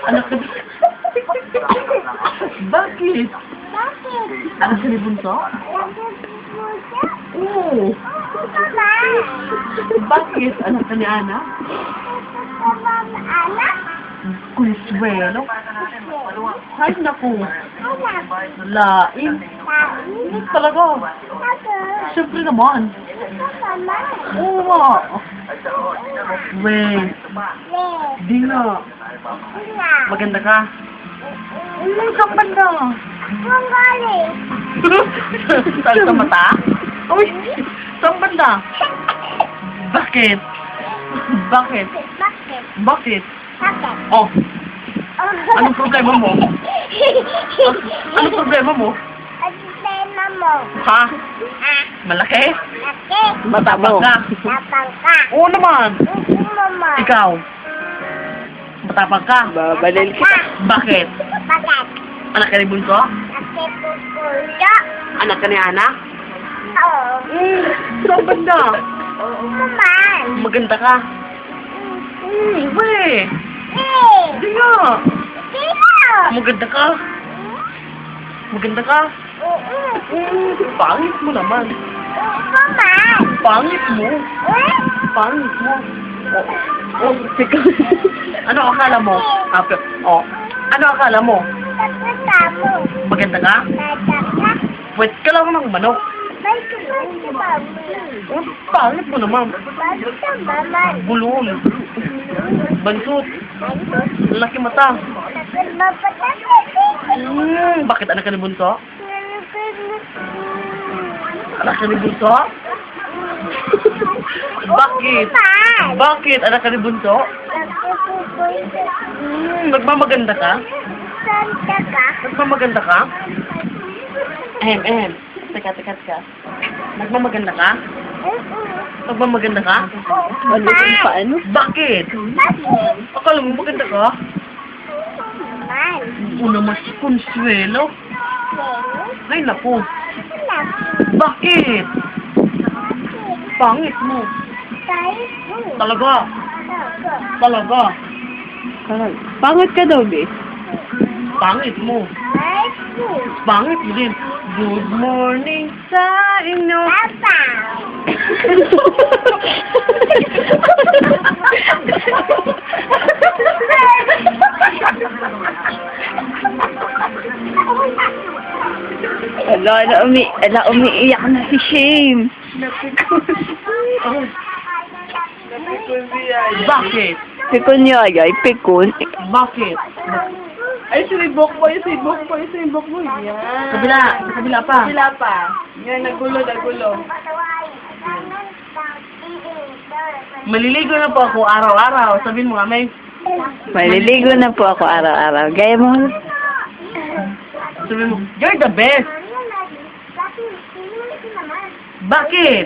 Anak ka Bakit? Bakit? Anak ka ni Bunso? Oo. Bakit? Anak ka ni Ana? Anak? Consuelo? Ay, naku. Lain. Hindi talaga. Siyempre naman. Oo nga. Wait. Di nga. Maganda ka. Isang banda. Saan sa mata? Uy, isang banda. Bakit? Bakit? Bakit? Bakit? Bakit? Oh, anong problema mo? Anong problema mo? Ang tema mo. Ha? Ah, Malaki? laki. Matapang ka? Tapang ka. Oo naman. Mama. Ikaw? Matapang ka? Babalil kita. Bakit? Bakit? Anak ka ni Bunso? Laki pupulo. Anak ka ni Ana? Oo. Saan banda? Naman. Maganda ka? Weh! Eh. Di nga! Sino? Maganda ka? Maganda ka? Pangit mo naman. Naman. Pangit mo. Eh? Pangit mo. Oh, ikaw. Ano akala mo? Oh. Ano akala mo? Nakita mo. Maganda ka? Nadaka. Wait ka lang ng manok. Bakit ba Oh, pangit mo naman. Bakit naman? Bulol. Bansot. Laki mata. Bakit anak ka ni Bunso? Anak ka ni Bunso? Bakit? Bakit anak ka ni Bunso? Nagmamaganda ka? Nagmamaganda ka? Teka. Nagmamaganda ka? Nagmamaganda ka? Ano yung paano? Bakit? Akala mo maganda ka? Una mas Consuelo? Ay, naku. Bakit? Pangit mo. Talaga. Talaga. Pangit ka daw, be. Pangit mo. Pangit mo din. Good morning sa inyo. Umiiyak na si Shame. Bakit? Pikon niya, ay pikon. Bakit? Ay, sinibok mo. Yan. Kabila pa. Sila pa. Yan, nagulo. Maliligo na po ako araw-araw. Sabihin mo nga, may... Maliligo na po ako araw-araw. Gaya mo. Sabihin mo, you're the best. Bakit?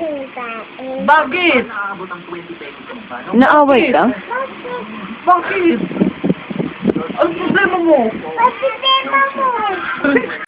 Bakit? Naaway ka? Bakit? Ang problema mo? Bakit tema mo?